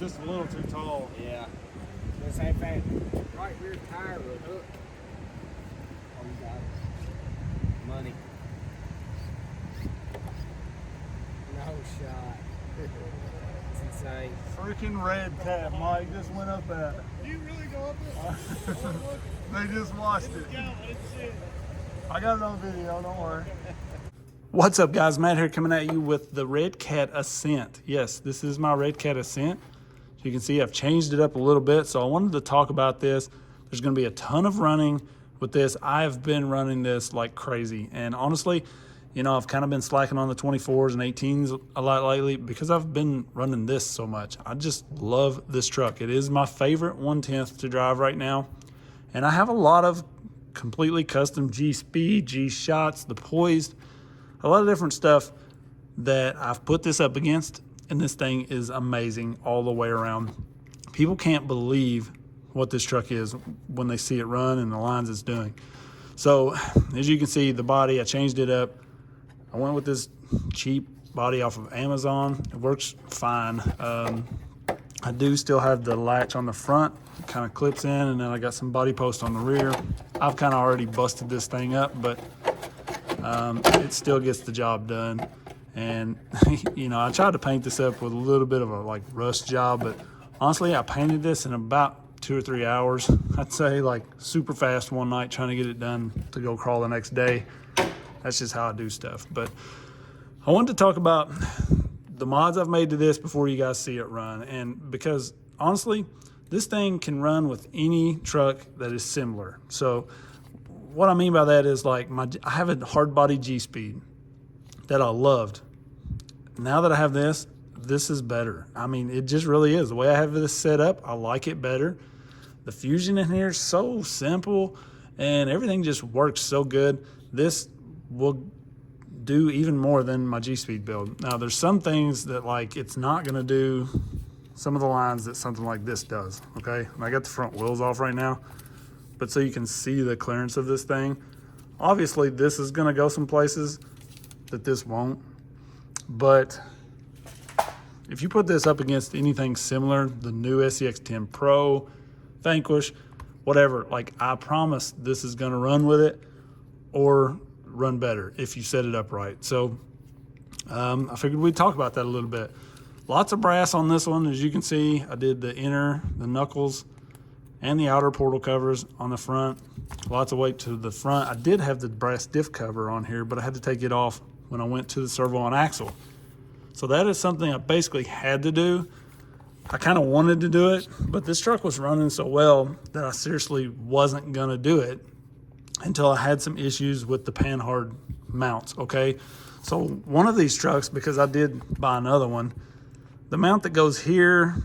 just a little too tall. Yeah. This ain't bad. Right rear tire was hooked. Oh, you got it. Money. No shot. It's insane. Freaking Redcat, Mike just went up at it. Do you really go up it? They just watched it. I didn't see it. I got it on video, don't worry. What's up, guys? Matt here coming at you with the Redcat Ascent. Yes, this is my Redcat Ascent. So you can see I've changed it up a little bit, so I wanted to talk about this. There's going to be a ton of running with this. I've been running this like crazy, and honestly, you know, I've kind of been slacking on the 24s and 18s a lot lately because I've been running this so much. I just love this truck. It is my favorite 1/10 to drive right now, and I have a lot of completely custom G-Speed, G-Shots, the Poised, a lot of different stuff that I've put this up against, and this thing is amazing all the way around. People can't believe what this truck is when they see it run and the lines it's doing. So as you can see, the body, I changed it up. I went with this cheap body off of Amazon. It works fine. I do still have the latch on the front. It kind of clips in, and then I got some body post on the rear. I've kind of already busted this thing up, but it still gets the job done. And you know, I tried to paint this up with a little bit of a like rust job, but honestly, I painted this in about 2 or 3 hours. I'd say like super fast one night trying to get it done to go crawl the next day. That's just how I do stuff. But I wanted to talk about the mods I've made to this before you guys see it run. And because honestly, this thing can run with any truck that is similar. So what I mean by that is like I have a hard body G-Speed that I loved. Now that I have this is better. I mean, it just really is. The way I have this set up, I like it better. The fusion in here is so simple and everything just works so good. This will do even more than my G-Speed build. Now, there's some things that like it's not gonna do some of the lines that something like this does, okay? And I got the front wheels off right now, but so you can see the clearance of this thing. Obviously, this is gonna go some places that this won't, but if you put this up against anything similar, the new SCX10 Pro, Vanquish, whatever, like I promise this is gonna run with it or run better if you set it up right. So I figured we'd talk about that a little bit. Lots of brass on this one. As you can see, I did the knuckles and the outer portal covers on the front. Lots of weight to the front. I did have the brass diff cover on here, but I had to take it off when I went to the servo on axle. So that is something I basically had to do. I kind of wanted to do it, but this truck was running so well that I seriously wasn't gonna do it until I had some issues with the panhard mounts, okay? So one of these trucks, because I did buy another one, the mount that goes here,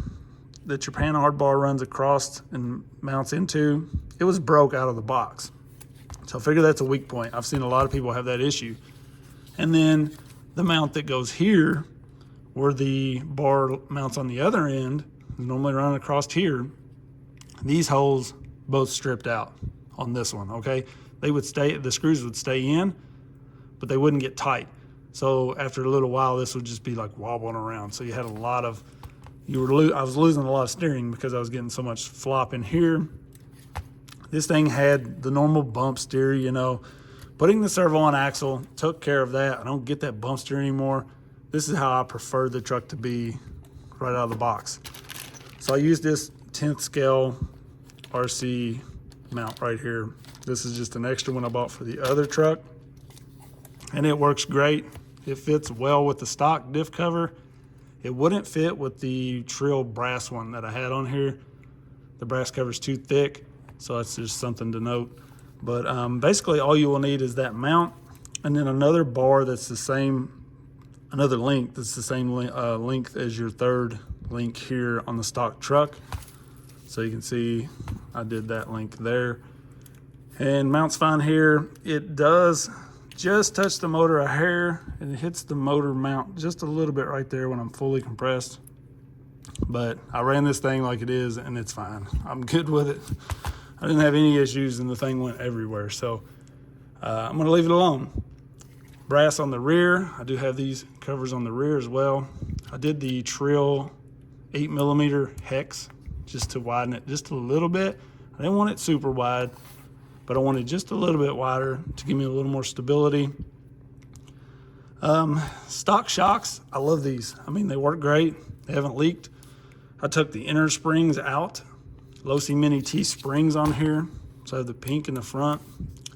that your panhard bar runs across and mounts into, it was broke out of the box. So I figure that's a weak point. I've seen a lot of people have that issue. And then the mount that goes here, where the bar mounts on the other end, is normally running across here, these holes both stripped out on this one, okay? They would stay, the screws would stay in, but they wouldn't get tight. So after a little while, this would just be like wobbling around. So you had a lot of, I was losing a lot of steering because I was getting so much flop in here. This thing had the normal bump steer, you know. Putting the servo on axle took care of that. I don't get that bump steer anymore. This is how I prefer the truck to be right out of the box. So I used this 10th scale RC mount right here. This is just an extra one I bought for the other truck, and it works great. It fits well with the stock diff cover. It wouldn't fit with the Treal brass one that I had on here. The brass cover's too thick, so that's just something to note. But basically all you will need is that mount, and then another bar that's the same, another length that's the same length as your third link here on the stock truck. So you can see I did that link there. And mounts fine here. It does just touch the motor a hair, and it hits the motor mount just a little bit right there when I'm fully compressed. But I ran this thing like it is, and it's fine. I'm good with it. I didn't have any issues, and the thing went everywhere. So I'm gonna leave it alone. Brass on the rear. I do have these covers on the rear as well. I did the Treal 8mm hex just to widen it just a little bit. I didn't want it super wide, but I wanted just a little bit wider to give me a little more stability. Stock shocks, I love these. I mean, they work great. They haven't leaked. I took the inner springs out. Losi Mini T springs on here. So I have the pink in the front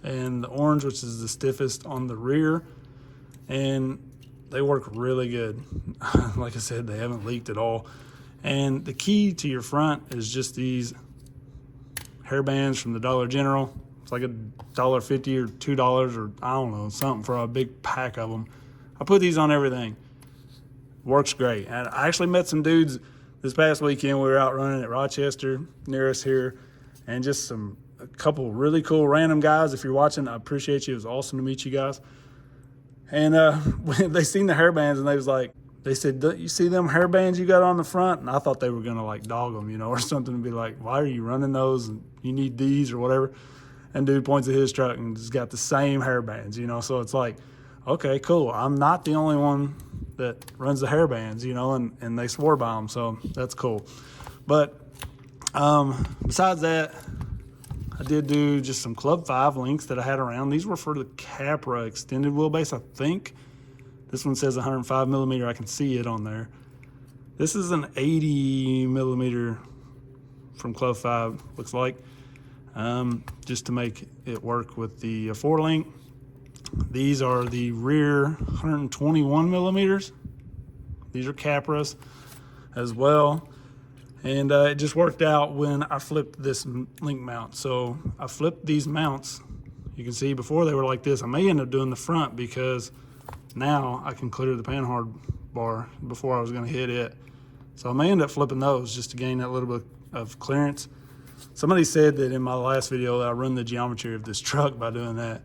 and the orange, which is the stiffest, on the rear. And they work really good. Like I said, they haven't leaked at all. And the key to your front is just these hair bands from the Dollar General. It's like $1.50 or $2 or I don't know, something for a big pack of them. I put these on everything. Works great. And I actually met some dudes this past weekend. We were out running at Rochester near us here, and just a couple really cool random guys. If you're watching, I appreciate you. It was awesome to meet you guys. And when they seen the hair bands, and they said, you see them hair bands you got on the front? And I thought they were gonna like dog them, you know, or something, to be like, why are you running those? And you need these or whatever. And dude points at his truck and just got the same hair bands, you know. So it's like, okay, cool. I'm not the only one that runs the hair bands, you know, and they swore by them, so that's cool. But besides that, I did do just some Club 5 links that I had around. These were for the Capra extended wheelbase, I think. This one says 105mm. I can see it on there. This is an 80mm from Club 5, looks like, just to make it work with the 4-link. These are the rear 121mm. These are Capras as well. And it just worked out when I flipped this link mount. So I flipped these mounts. You can see before they were like this. I may end up doing the front because now I can clear the panhard bar. Before I was going to hit it. So I may end up flipping those just to gain that little bit of clearance. Somebody said that in my last video that I run the geometry of this truck by doing that.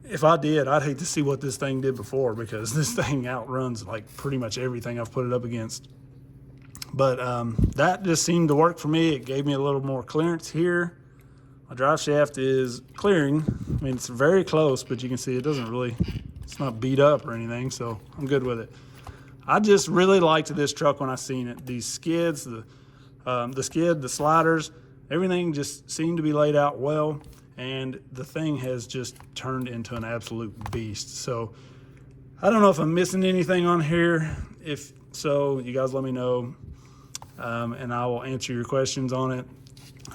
If I did, I'd hate to see what this thing did before, because this thing outruns like pretty much everything I've put it up against. But that just seemed to work for me. It gave me a little more clearance here. My drive shaft is clearing. I mean, it's very close, but you can see it doesn't really, it's not beat up or anything, so I'm good with it. I just really liked this truck when I seen it. These skids, the skid, the sliders, everything just seemed to be laid out well. And the thing has just turned into an absolute beast. So I don't know if I'm missing anything on here. If so, you guys let me know, and I will answer your questions on it.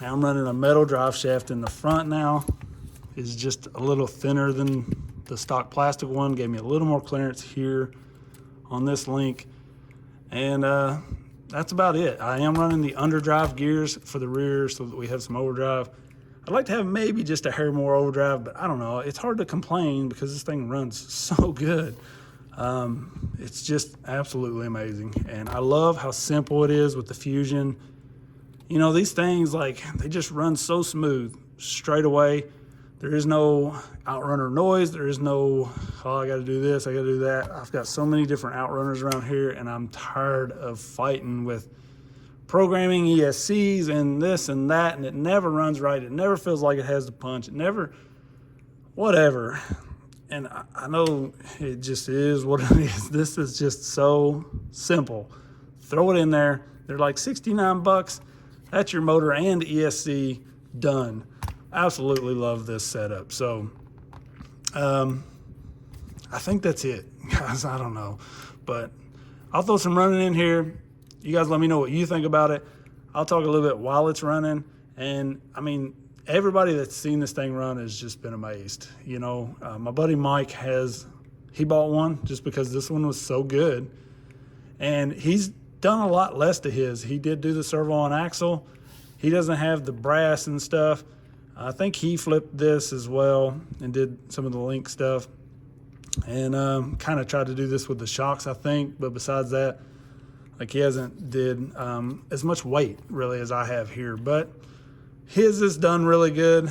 I'm running a metal drive shaft in the front now. It's just a little thinner than the stock plastic one. Gave me a little more clearance here on this link. And that's about it. I am running the underdrive gears for the rear so that we have some overdrive. I'd like to have maybe just a hair more overdrive, but I don't know. It's hard to complain because this thing runs so good. It's just absolutely amazing. And I love how simple it is with the Fusion. You know, these things, like, they just run so smooth straight away. There is no outrunner noise. There is no, oh, I got to do this, I got to do that. I've got so many different outrunners around here, and I'm tired of fighting with programming ESCs and this and that, and it never runs right. It never feels like it has the punch. It never, whatever. And I know it just is what it is. This is just so simple. Throw it in there. They're like $69. That's your motor and ESC done. Absolutely love this setup. So I think that's it, guys. I don't know, but I'll throw some running in here. You guys let me know what you think about it. I'll talk a little bit while it's running. And I mean, everybody that's seen this thing run has just been amazed. You know, my buddy Mike he bought one just because this one was so good. And he's done a lot less to his. He did do the servo on axle. He doesn't have the brass and stuff. I think he flipped this as well and did some of the link stuff. And kind of tried to do this with the shocks, I think. But besides that, like, he hasn't did as much weight really as I have here, but his is done really good.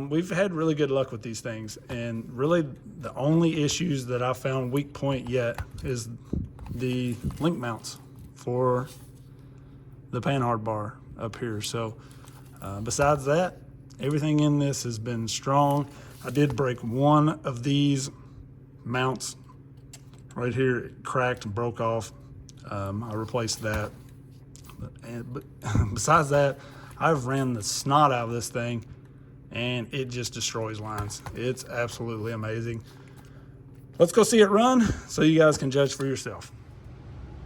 We've had really good luck with these things, and really the only issues that I found weak point yet is the link mounts for the panhard bar up here. So besides that, everything in this has been strong. I did break one of these mounts right here. It cracked and broke off. I replaced that But besides that, I've ran the snot out of this thing, and it just destroys lines. It's absolutely amazing. Let's go see it run so you guys can judge for yourself.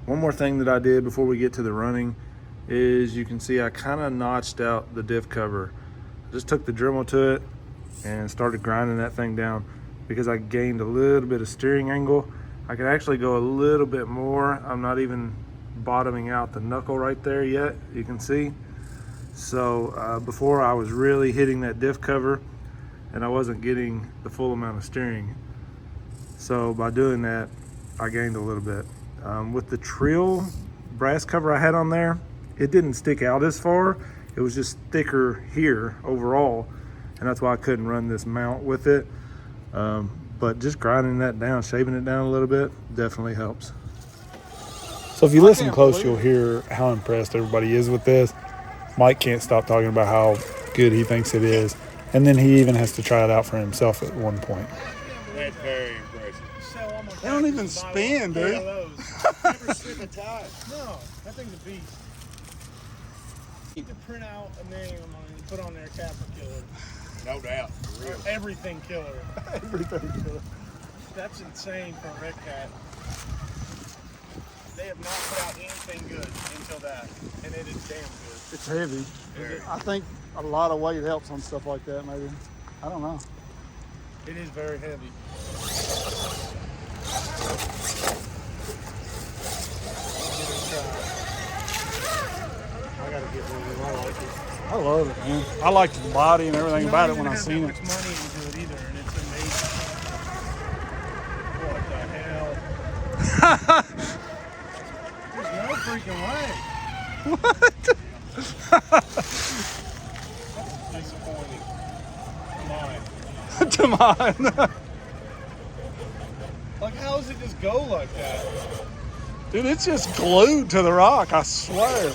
One more thing that I did before we get to the running is you can see I kind of notched out the diff cover. Just took the Dremel to it and started grinding that thing down because I gained a little bit of steering angle. I could actually go a little bit more. I'm not even bottoming out the knuckle right there yet, you can see. So before I was really hitting that diff cover and I wasn't getting the full amount of steering. So by doing that, I gained a little bit. With the Treal brass cover I had on there, it didn't stick out as far. It was just thicker here overall, and that's why I couldn't run this mount with it. But just grinding that down, shaving it down a little bit, definitely helps. So if you listen close, you'll hear how impressed everybody is with this. Mike can't stop talking about how good he thinks it is, and then he even has to try it out for himself at one point. That's very impressive. They don't even spin, dude. Never slip a tie. No, that thing's a beast. You could print out a name and put on there Capra Killer. No doubt. For real. Everything Killer. Everything. That's insane for Redcat. They have not put out anything good until that, and it is damn good. It's heavy. I think a lot of weight helps on stuff like that, maybe. I don't know. It is very heavy. I gotta get one of them. I like it. I love it, man. I like the body and everything about it when I seen it. Not much money into it either, and it's amazing. What the hell? There's no freaking way. What? That's disappointing. Mine. To mine. Like, how does it just go like that? Dude, it's just glued to the rock, I swear.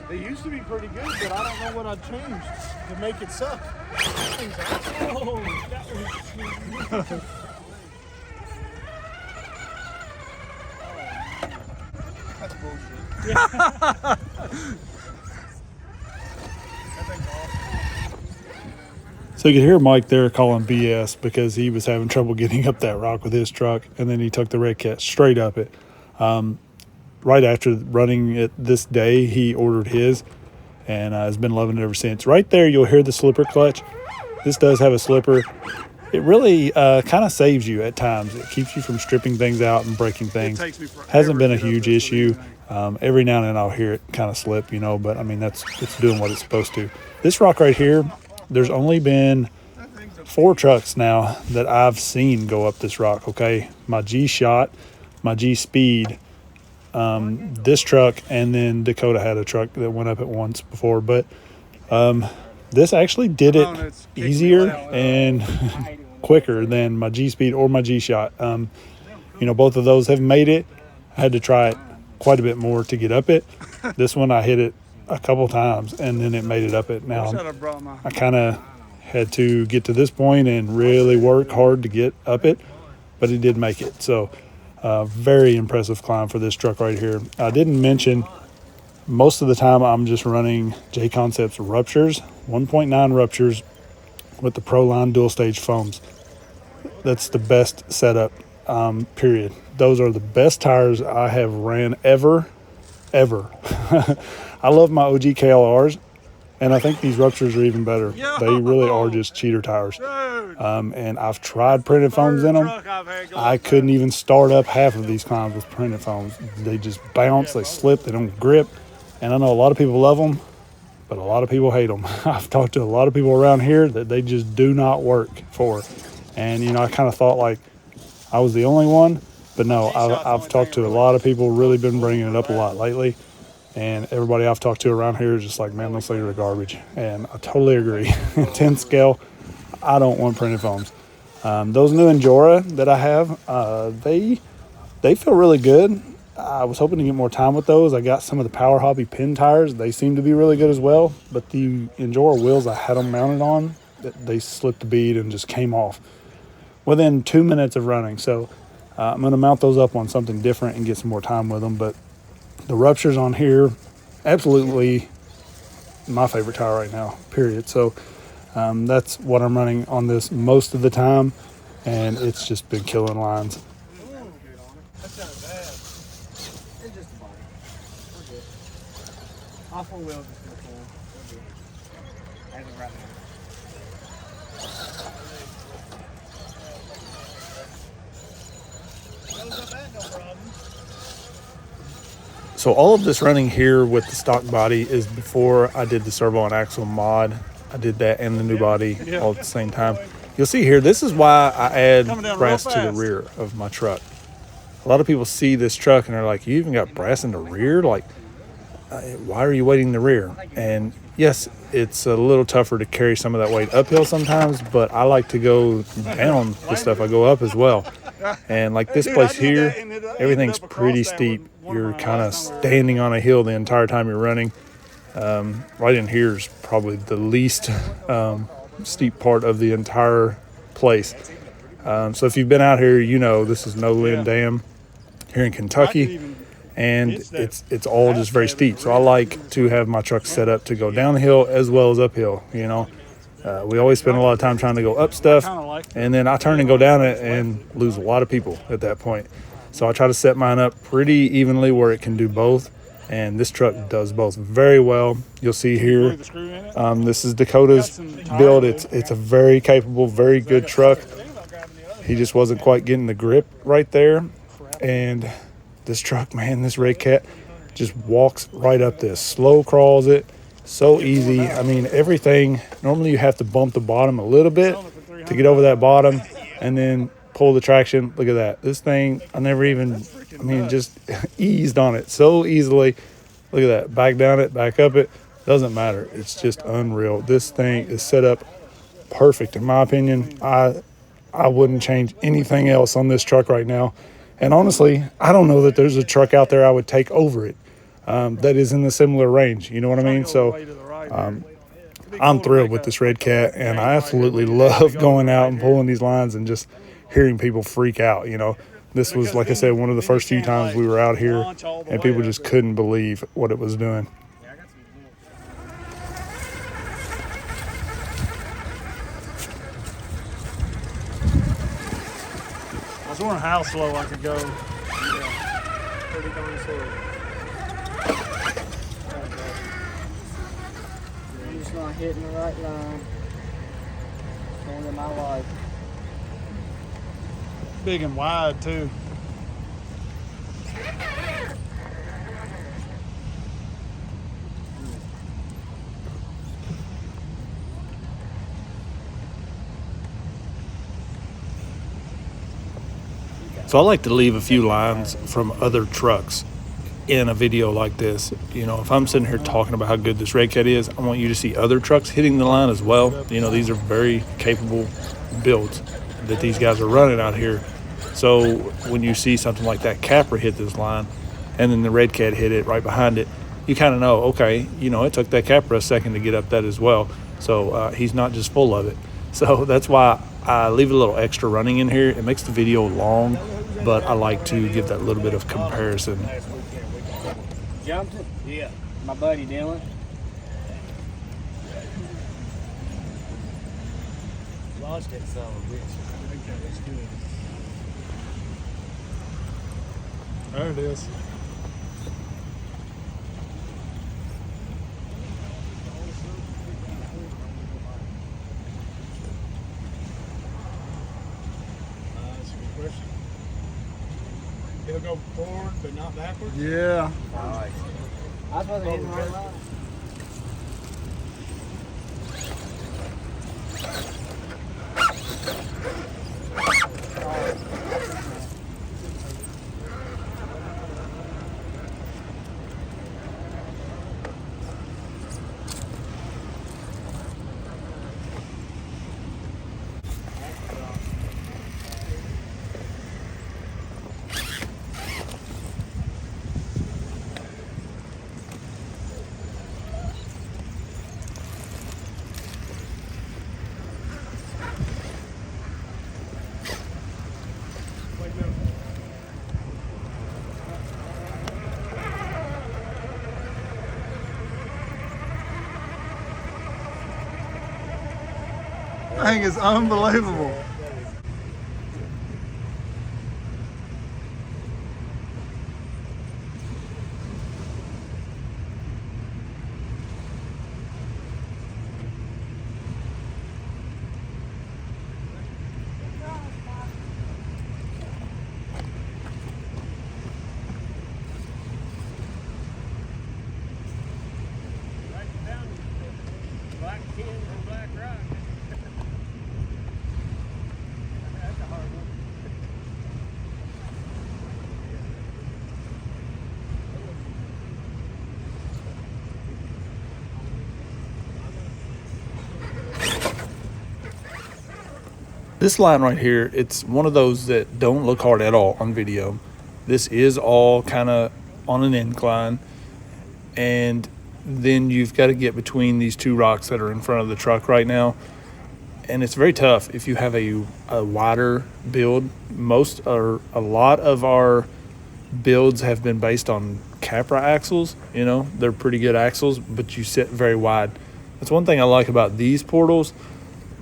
They used to be pretty good, but I don't know what I've changed to make it suck. Oh, that was that's bullshit. That thing's awesome. So you could hear Mike there calling BS because he was having trouble getting up that rock with his truck, and then he took the Redcat straight up it. Right after running it this day, he ordered his and has been loving it ever since. Right there, you'll hear the slipper clutch. This does have a slipper. It really kind of saves you at times. It keeps you from stripping things out and breaking things. Hasn't been a huge issue. Every now and then I'll hear it kind of slip, you know, but I mean, it's doing what it's supposed to. This rock right here, there's only been 4 trucks now that I've seen go up this rock, okay? My G-Shot, my G-Speed, this truck, and then Dakota had a truck that went up at once before, but this actually did it easier and quicker than my G-Speed or my G-Shot. You know, both of those have made it. I had to try it quite a bit more to get up it. This one I hit it a couple times and then it made it up it. Now I kind of had to get to this point and really work hard to get up it, but it did make it. So very impressive climb for this truck right here. I didn't mention, most of the time I'm just running Jconcepts Ruptures, 1.9 Ruptures with the Proline dual stage foams. That's the best setup, period. Those are the best tires I have ran ever. I love my OG KLRs, and I think these Ruptures are even better. They really are just cheater tires. And I've tried printed foams in them. I couldn't even start up half of these climbs with printed foams. They just bounce, they slip, they don't grip. And I know a lot of people love them, but a lot of people hate them. I've talked to a lot of people around here that they just do not work for. And, you know, I kind of thought like I was the only one, but no, I've talked to a lot of people, really been bringing it up a lot lately. And everybody I've talked to around here is just like, man, those things are garbage. And I totally agree. 10 scale, I don't want printed foams. Those new Injora that I have, they feel really good. I was hoping to get more time with those. I got some of the Power Hobby pin tires. They seem to be really good as well. But the Injora wheels I had them mounted on, they slipped the bead and just came off within 2 minutes of running. So I'm going to mount those up on something different and get some more time with them. But the Ruptures on here, absolutely my favorite tire right now, period. So that's what I'm running on this most of the time, and it's just been killing lines. That's not bad. It's just a body. We're good. All 4 wheels is still full. We're good. As of right now. So all of this running here with the stock body is before I did the servo and axle mod. I did that and the new body all at the same time. You'll see here, this is why I add brass to the rear of my truck. A lot of people see this truck and they're like, you even got brass in the rear? Like, why are you weighting the rear? And yes, it's a little tougher to carry some of that weight uphill sometimes, but I like to go down the stuff I go up as well. And like this place here, everything's pretty steep. You're kind of standing on a hill the entire time you're running. Right in here is probably the least steep part of the entire place. So if you've been out here, you know this is No Limb Dam here in Kentucky, and it's all just very steep. So I like to have my truck set up to go down the hill as well as uphill. You know, we always spend a lot of time trying to go up stuff, and then I turn and go down it and lose a lot of people at that point. So I try to set mine up pretty evenly where it can do both, and this truck does both very well. You'll see here, this is Dakota's build. It's a very capable, very good truck. He just wasn't quite getting the grip right there, and this truck, man, this Redcat just walks right up this, slow crawls it, so easy. I mean, everything, normally you have to bump the bottom a little bit to get over that bottom and then pull the traction. Look at that. This thing, I never even, I mean, just eased on it so easily. Look at that. Back down it, back up it. Doesn't matter. It's just unreal. This thing is set up perfect, in my opinion. I wouldn't change anything else on this truck right now. And honestly, I don't know that there's a truck out there I would take over it that is in the similar range. You know what I mean? So I'm thrilled with this Redcat, and I absolutely love going out and pulling these lines and just hearing people freak out. You know, this was, like I said, one of the first few times we were out here, and people just couldn't believe what it was doing. I was wondering how slow I could go. Yeah, pretty darn slow. I'm just not hitting the right line. Going in my life. Big and wide too. So I like to leave a few lines from other trucks in a video like this. You know, if I'm sitting here talking about how good this Redcat is, I want you to see other trucks hitting the line as well. You know, these are very capable builds that these guys are running out here. So when you see something like that Capra hit this line, and then the Redcat hit it right behind it, you kind of know, okay, you know, it took that Capra a second to get up that as well. So he's not just full of it. So that's why I leave a little extra running in here. It makes the video long, but I like to give that little bit of comparison. Jumped it? Yeah. My buddy Dylan. Lost it, son of a bitch. Okay, that's good. There it is. That's a good question. It'll go forward, but not backwards? Yeah. Nice. I was supposed to hit the right line. thing is unbelievable. Black tin and black rock. That's a hard one. This line right here, it's one of those that don't look hard at all on video. This is all kind of on an incline, and then you've got to get between these two rocks that are in front of the truck right now, and it's very tough if you have a wider build. A lot of our builds have been based on Capra axles. You know, they're pretty good axles, but you sit very wide. That's one thing I like about these portals,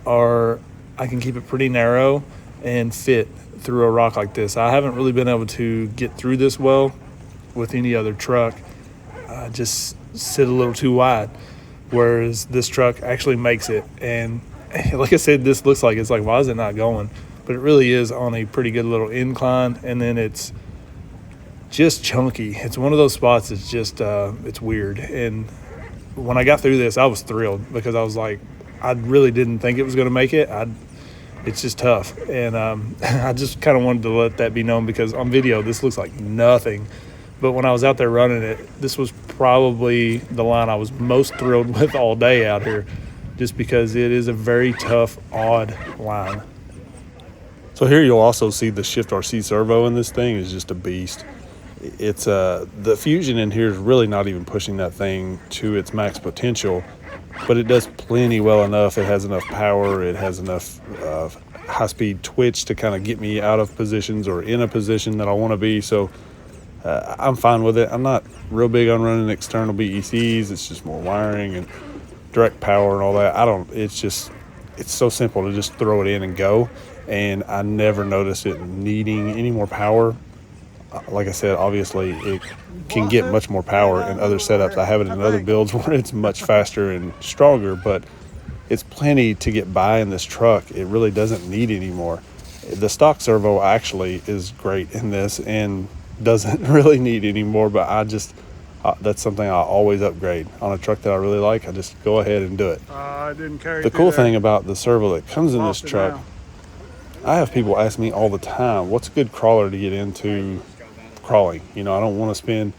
are I can keep it pretty narrow and fit through a rock like this. I haven't really been able to get through this well with any other truck. Just sit a little too wide, whereas this truck actually makes it. And like I said, this looks like it's like, why is it not going? But it really is on a pretty good little incline, and then it's just chunky. It's one of those spots that's just it's weird. And when I got through this, I was thrilled, because I was like, I really didn't think it was going to make it. It's just tough, and I just kind of wanted to let that be known, because on video this looks like nothing, but when I was out there running it, this was probably the line I was most thrilled with all day out here, just because it is a very tough, odd line. So here you'll also see the ShiftRC servo in this thing is just a beast. It's the fusion in here is really not even pushing that thing to its max potential, but it does plenty well enough. It has enough power. It has enough high-speed twitch to kind of get me out of positions or in a position that I want to be. So I'm fine with it. I'm not real big on running external BECs. It's just more wiring and direct power and all that. It's so simple to just throw it in and go. And I never noticed it needing any more power. Like I said, obviously it can get much more power in other setups. I have it in other builds where it's much faster and stronger, but it's plenty to get by in this truck. It really doesn't need any more. The stock servo actually is great in this and doesn't really need any more, but that's something I always upgrade on a truck that I really like. I just go ahead and do it. I didn't carry The cool thing about the servo that comes in this truck, I have people ask me all the time, what's a good crawler to get into crawling? You know, I don't want to spend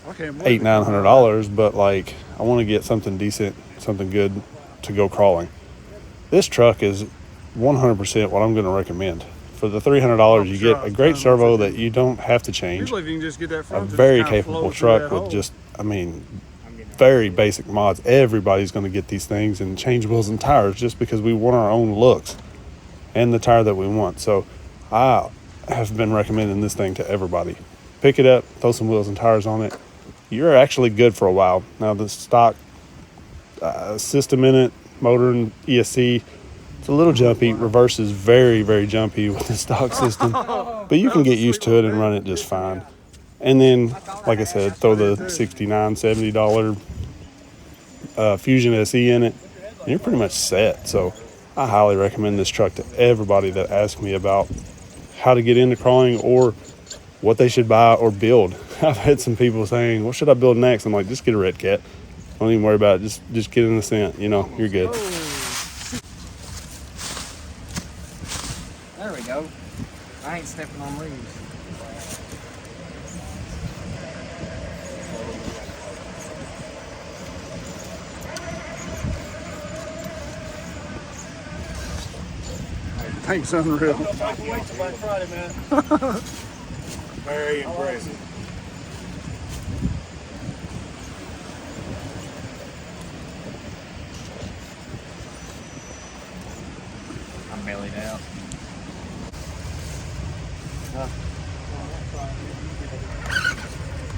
$800-900, but like I want to get something decent, something good to go crawling. This truck is 100% what I'm going to recommend. For the $300, you get a great servo that you don't have to change. Usually if you can just get that front, a very capable truck with just, very basic mods. Everybody's going to get these things and change wheels and tires just because we want our own looks and the tire that we want. So I have been recommending this thing to everybody. Pick it up, throw some wheels and tires on it. You're actually good for a while. Now the stock system in it, motor and ESC, it's a little jumpy. Reverse is very, very jumpy with the stock system, but you can get used to it and run it just fine. And then, like I said, throw the $69-70 Fusion SE in it, and you're pretty much set. So I highly recommend this truck to everybody that asks me about how to get into crawling or what they should buy or build. I've had some people saying, what should I build next? I'm like, just get a Redcat. Don't even worry about it. Just get an Ascent. You know, you're good. There we go. I ain't stepping on leaves. Thanks, unreal. Wait till Black Friday, man. Very impressive. I'm bellied out.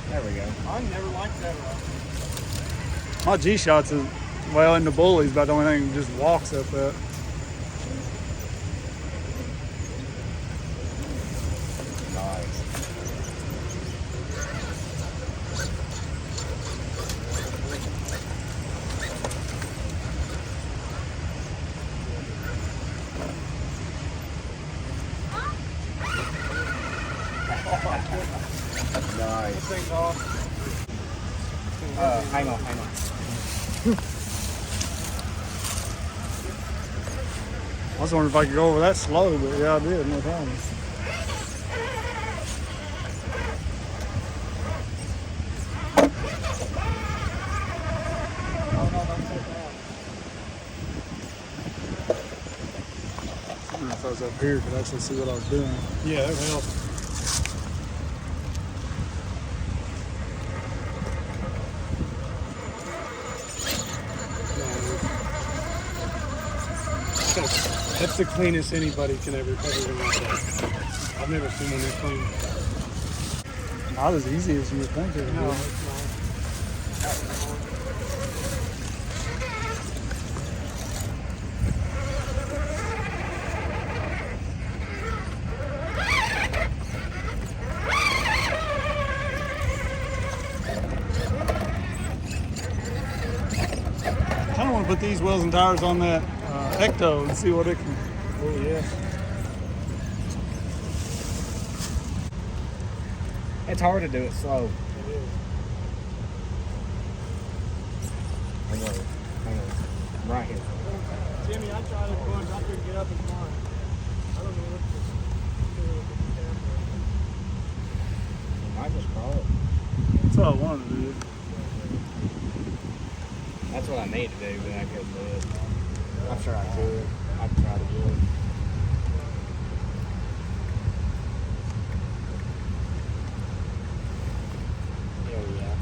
There we go. I never liked that rock. My G-Shots is, well, in the bullies, about the only thing that just walks up that. Nice. Thing's off. Hang on. I was wondering if I could go over that slow, but yeah, I did, no problem. I don't know if I was up here, could actually see what I was doing. Yeah, that helps. That's the cleanest anybody can ever like that. I've never seen one that clean. Not as easy as you would think it would No, be. it's I kind of want to put these wheels and tires on that Ecto and see what it can. oh yeah. It's hard to do it slow. Hang on. I'm right here. Jimmy, I tried it once. I couldn't get up and climb. I don't know what to do with You might just crawl it. That's what I wanted to do. That's what I need to do, but I couldn't do it. I'm sure I could. I'd try to do it. Hell yeah.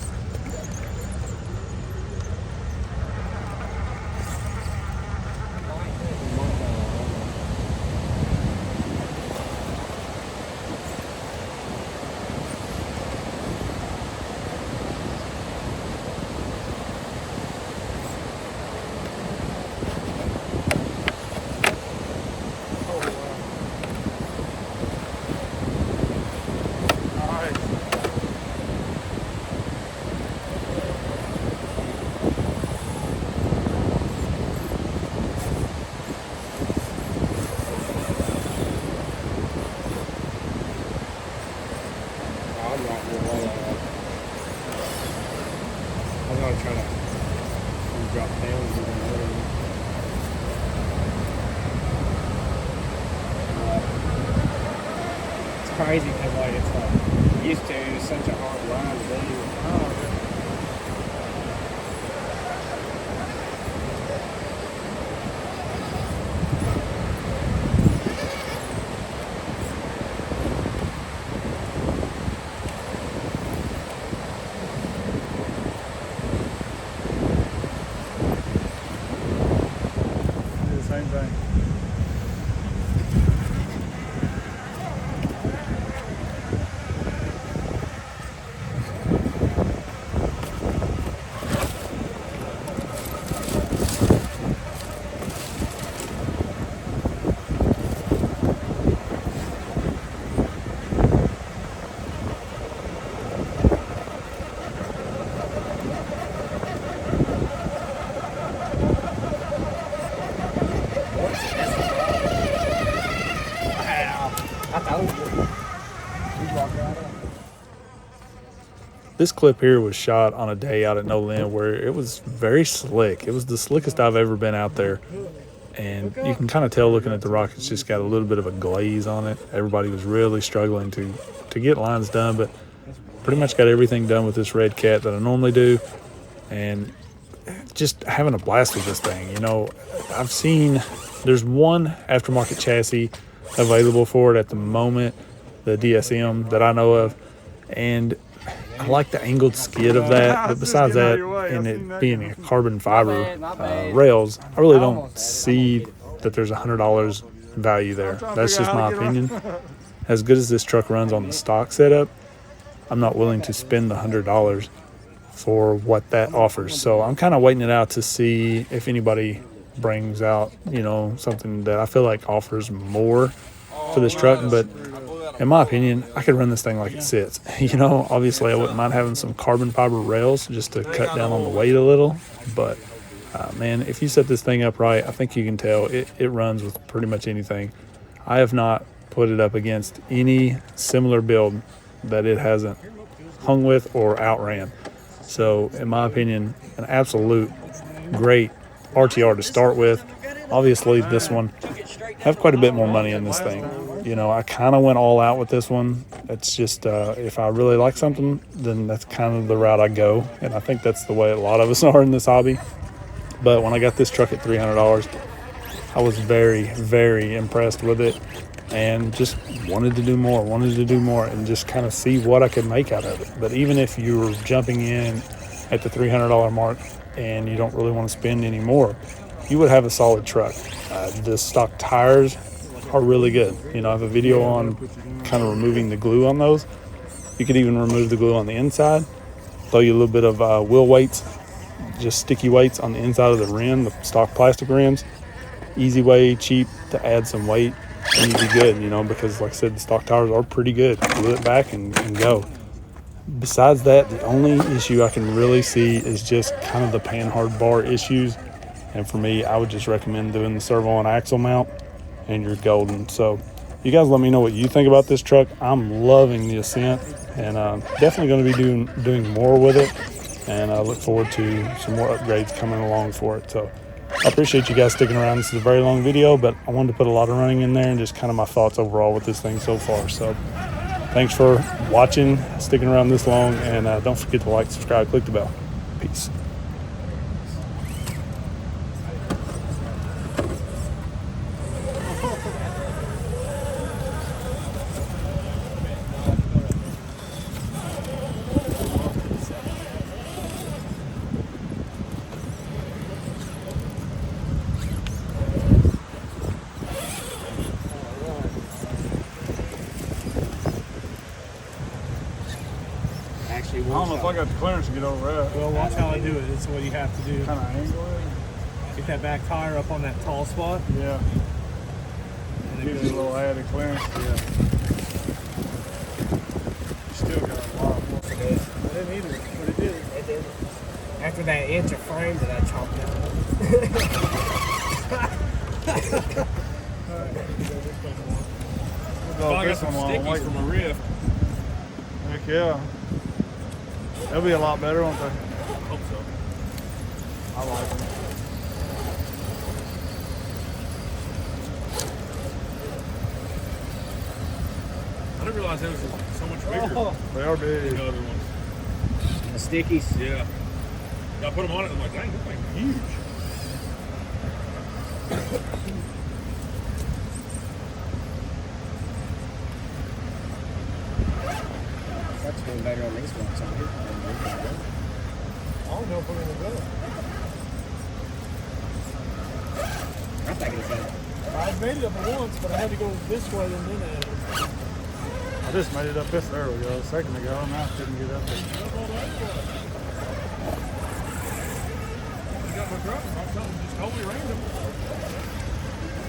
I'm not real well at it. I'm gonna try to drop down and do the other one. It's crazy because like it's like used to such a hard line to do. Do the same thing. I told you. We walked right up. This clip here was shot on a day out at No Limit where it was very slick. It was the slickest I've ever been out there. And you can kind of tell looking at the rock, it's just got a little bit of a glaze on it. Everybody was really struggling to get lines done, but pretty much got everything done with this Redcat that I normally do. And just having a blast with this thing. You know, I've seen there's one aftermarket chassis available for it at the moment, the DSM that I know of. And I like the angled skid of that, but besides that, and it being a carbon fiber rails, I really don't see that there's $100 value there. That's just my opinion. As good as this truck runs on the stock setup, I'm not willing to spend the $100 for what that offers. So I'm kind of waiting it out to see if anybody brings out, you know, something that I feel like offers more for this truck. But in my opinion, I could run this thing like it sits. You know, obviously I wouldn't mind having some carbon fiber rails just to cut down on the weight a little. But man, if you set this thing up right, I think you can tell it runs with pretty much anything. I have not put it up against any similar build that it hasn't hung with or outran. So in my opinion, an absolute great RTR to start with. Obviously this one, have quite a bit more money in this thing. You know, I kind of went all out with this one. It's just, if I really like something, then that's kind of the route I go. And I think that's the way a lot of us are in this hobby. But when I got this truck at $300, I was very, very impressed with it and just wanted to do more, and just kind of see what I could make out of it. But even if you're jumping in at the $300 mark and you don't really want to spend any more, you would have a solid truck. The stock tires are really good. You know, I have a video on kind of removing the glue on those. You could even remove the glue on the inside, throw you a little bit of wheel weights, just sticky weights on the inside of the rim, the stock plastic rims. Easy way, cheap to add some weight, and you'd be good, you know, because like I said, the stock tires are pretty good. Glue it back and go. Besides that, the only issue I can really see is just kind of the panhard bar issues. And for me, I would just recommend doing the servo on axle mount, and you're golden. So you guys let me know what you think about this truck. I'm loving the Ascent, and definitely going to be doing more with it. And I look forward to some more upgrades coming along for it. So I appreciate you guys sticking around. This is a very long video, but I wanted to put a lot of running in there and just kind of my thoughts overall with this thing so far. So thanks for watching, sticking around this long, and don't forget to like, subscribe, click the bell. Peace. Actually, I don't know if I got the clearance to get over that. Well, watch how I do it. It's what you have to do. Kind of angle it. Get that back tire up on that tall spot. Yeah. And Gives you a little added clearance. Yeah. Still got a lot more. I didn't either, but it did. It did. After that inch of frame that I chopped out. We'll go this one while I'm waiting. From a rift. Heck yeah. They'll be a lot better, won't they? Hope so. I like them. I didn't realize it was so much bigger They are than big. the other ones. The stickies. Yeah. I put them on it and I'm like, dang, this thing's huge. That's going better on these ones. I don't know if we're going to go. I'm thinking it's that. I made it up once, but I had to go this way and then add it. I just made it up this there we go, a second ago, and I couldn't get up there. You got my truck, I'm telling you, just totally random.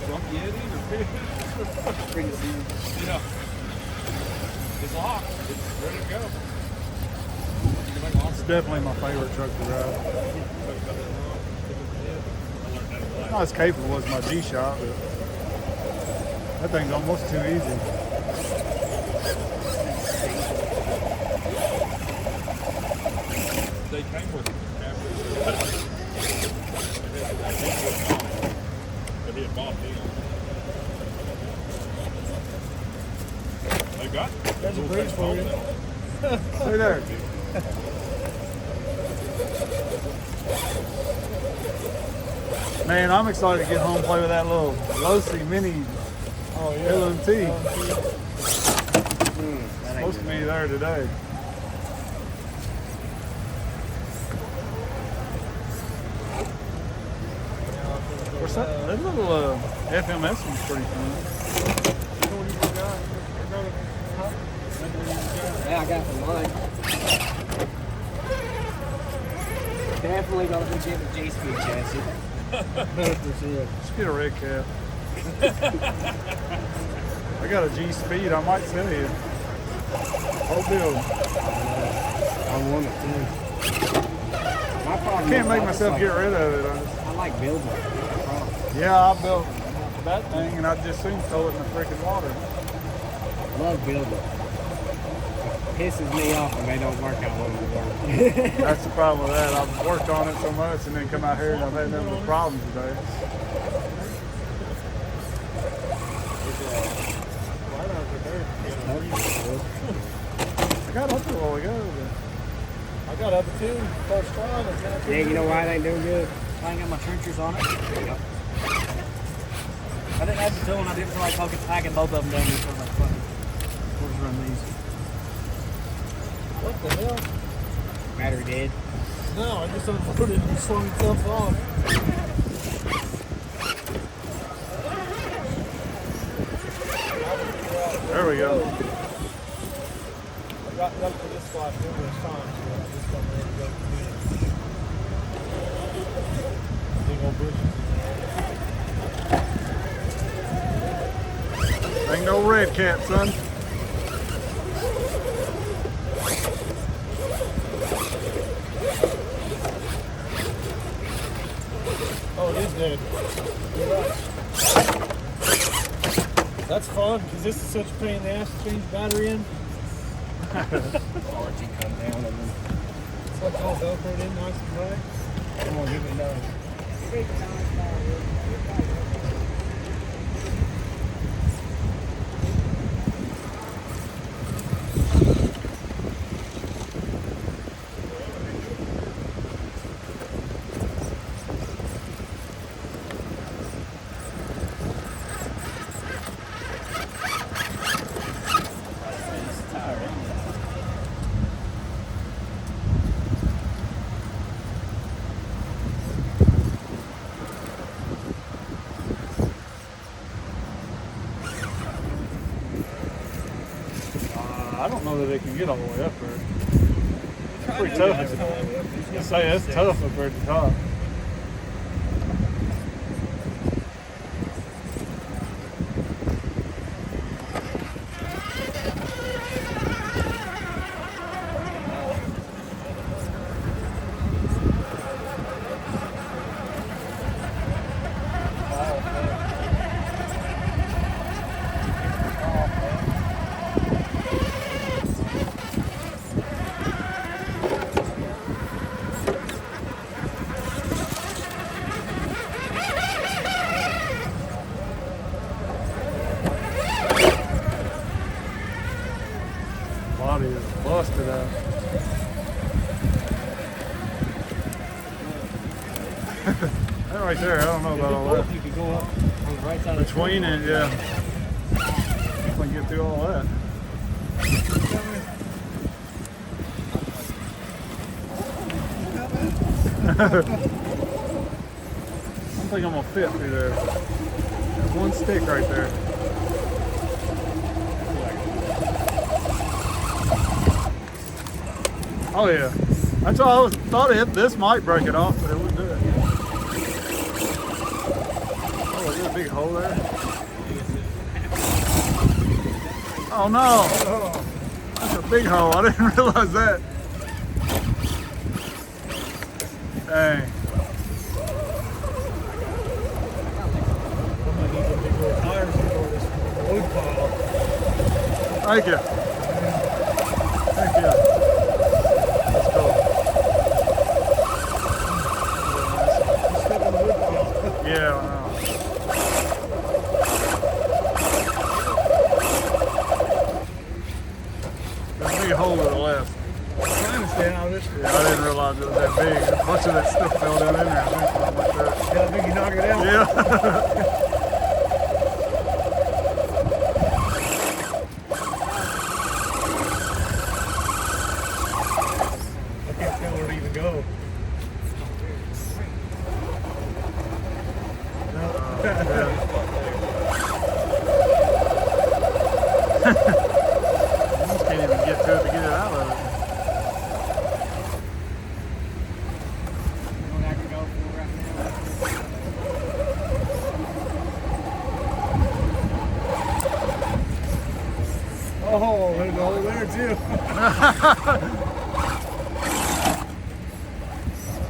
Drunk Yeti or Pretty soon. yeah. It's locked. It's ready to go. It's definitely my favorite truck to drive. Not as capable as my G-Shot, but that thing's almost too easy. They came with But he had bought They got That's a bridge for you. Stay there. Man, I'm excited to get home and play with that little Losi mini LMT. Supposed to be there today. What's that? That little FMS one's pretty fun. Yeah, I got some mine. Definitely gonna be getting a G-Speed chassis. 100%. Just get a Redcat. I got a G-Speed, I might sell you. Whole build. I want it too. My problem I can't is make I myself just get rid of it. I like building. Yeah, I built that thing and I just soon throw it in the freaking water. I love building. pisses me off when they don't work out when we work. That's the problem with that. I've worked on it so much and then come out here and I've had nothing but problems today. I got up there a while ago, but I got up at 2 first time. Yeah, you know why they do good? I ain't got my trenchers on it. I didn't have the tool and I didn't feel like packing both of them down here for my fun. We'll just run these. What the hell? Battery dead. No, I just unloaded and swung itself off. There we go. I got up to this spot numerous times, but I just don't know where to go. Big old bushes. Ain't no Redcat, son. Oh, it is dead. You're right. That's fun, because this is such a pain in the ass to change the battery in. RT come down and then It's like all Velcroed in nice and dry. come on, give me another. I don't know that they can get all the way up there. It's pretty tough. I was gonna say it's tough up there at the top. Body is busted out. That right there, I don't know about all that. You could go up on the right side of the Between it, yeah. If I can get through all that. I don't think I'm gonna fit through there. There's one stick right there. Oh yeah. That's why thought this might break it off, but it wouldn't do it. Oh, is there a big hole there? Oh no! That's a big hole. I didn't realize that. Dang. Thank you. Thank you. Let's go. Yeah, I know. There's a big hole to the left. I understand all this. Yeah, I didn't realize it was that big. A bunch of that stuff fell down in there. I think something like that. Yeah, I think you knocked it out. Yeah. I can't tell where to even go. You just can't even get to it to get it out of it. You know what I can go for right now? Oh, there's a hole there too.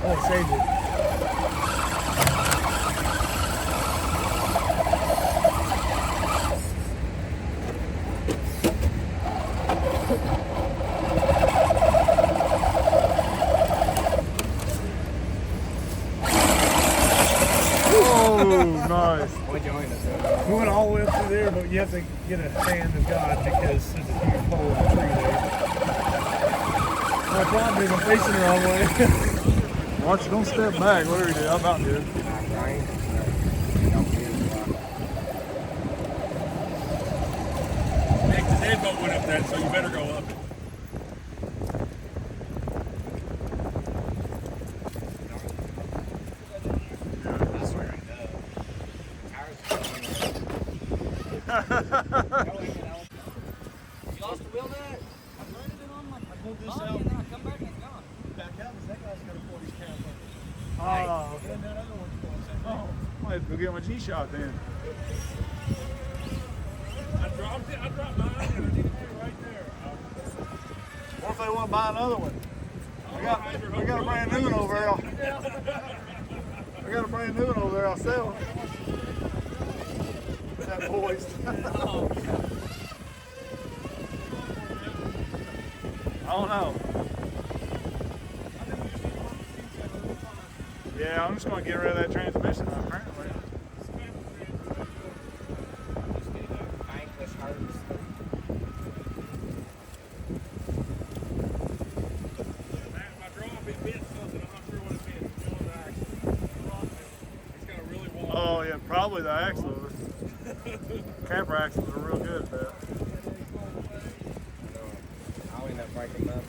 Oh, it saved it. you have to get a hand of God because there's a huge hole in the tree there. My problem is I'm facing the wrong way. Watch, don't step back. Whatever you do, I'm about to. Nick, the deadbolt went up that, so you better go up it. You lost the wheel there? I landed it on my. I pulled this out. And then I come back and it's gone. Back out, because that guy's got to pull his cap up. Oh, okay. And that other one's going same thing. I might have to go get my G-Shock then. I dropped it. I dropped mine, and I needed to right there. What if they want to buy another one? I got a brand new one over there. I got a brand new one over there. I'll sell it. That poised. I don't know. Yeah, I'm just going to get rid of that transmission apparently. Oh yeah, probably the axle. Capra axles are real good at that. I'll end up breaking them up.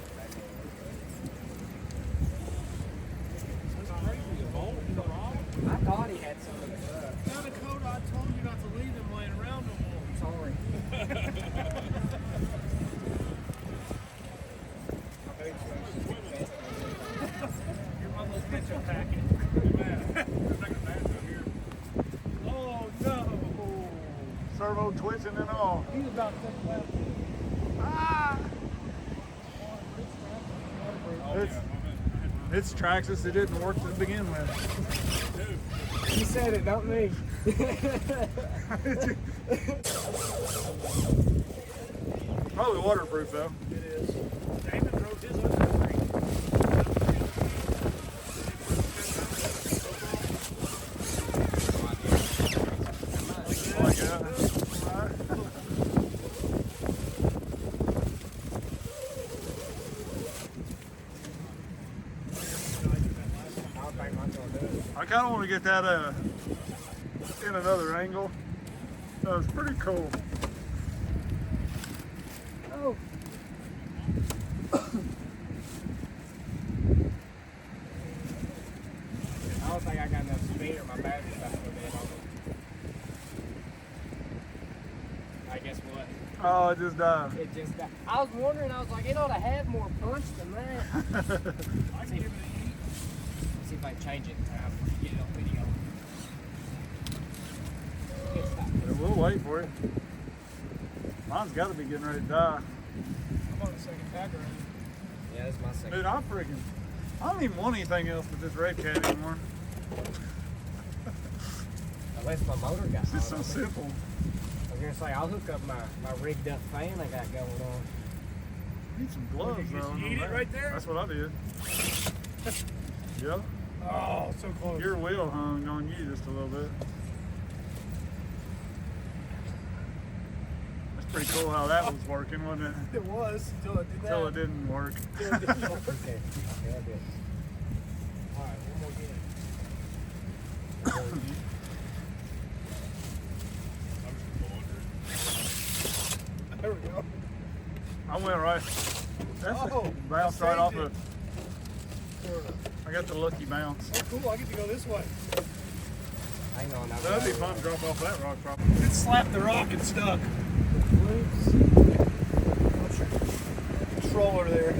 I thought he had some of the stuff. Now, Dakota, I told you not to leave them laying around no more. Sorry. You're my little ketchup packet. Oh no! Servo twitching and all. He's about to take a lap. It's Traxxas. It didn't work to begin with. He said it, not me. Probably waterproof though. It is. Damon drove his under the ring. Like that. I kind of want to get that in another angle. That was pretty cool. Oh. I don't think I got enough speed or my battery's about to go dead on it. I guess what? Oh, it just died. It just got. I was wondering, I was like, it ought to have more punch than that. I can give it a heat. See if I can change it in time for get it on video. Good stuff. Yeah, we'll wait for it. Mine's got to be getting ready to die. I'm on the second tag right. Yeah, that's my second. Dude, I don't even want anything else but this Redcat anymore. Unless my motor got It's just so hot on it. simple. I was gonna say, I'll hook up my rigged up fan I got going on. Need some gloves Did you though. just on eat it that. right there? That's what I did. Yeah. Oh, so close. Your wheel hung on you just a little bit. That's pretty cool how that was working, wasn't it? It was until it did that. Until it didn't work. Okay. Yeah, good. All right, one more game. There we go. I went right. That's Oh, bounced I right off saved of. Sort of. I got the lucky bounce. Oh, cool. I get to go this way. Hang on. That'd be fun to drop off that rock probably. It slapped the rock and stuck. What's your controller there?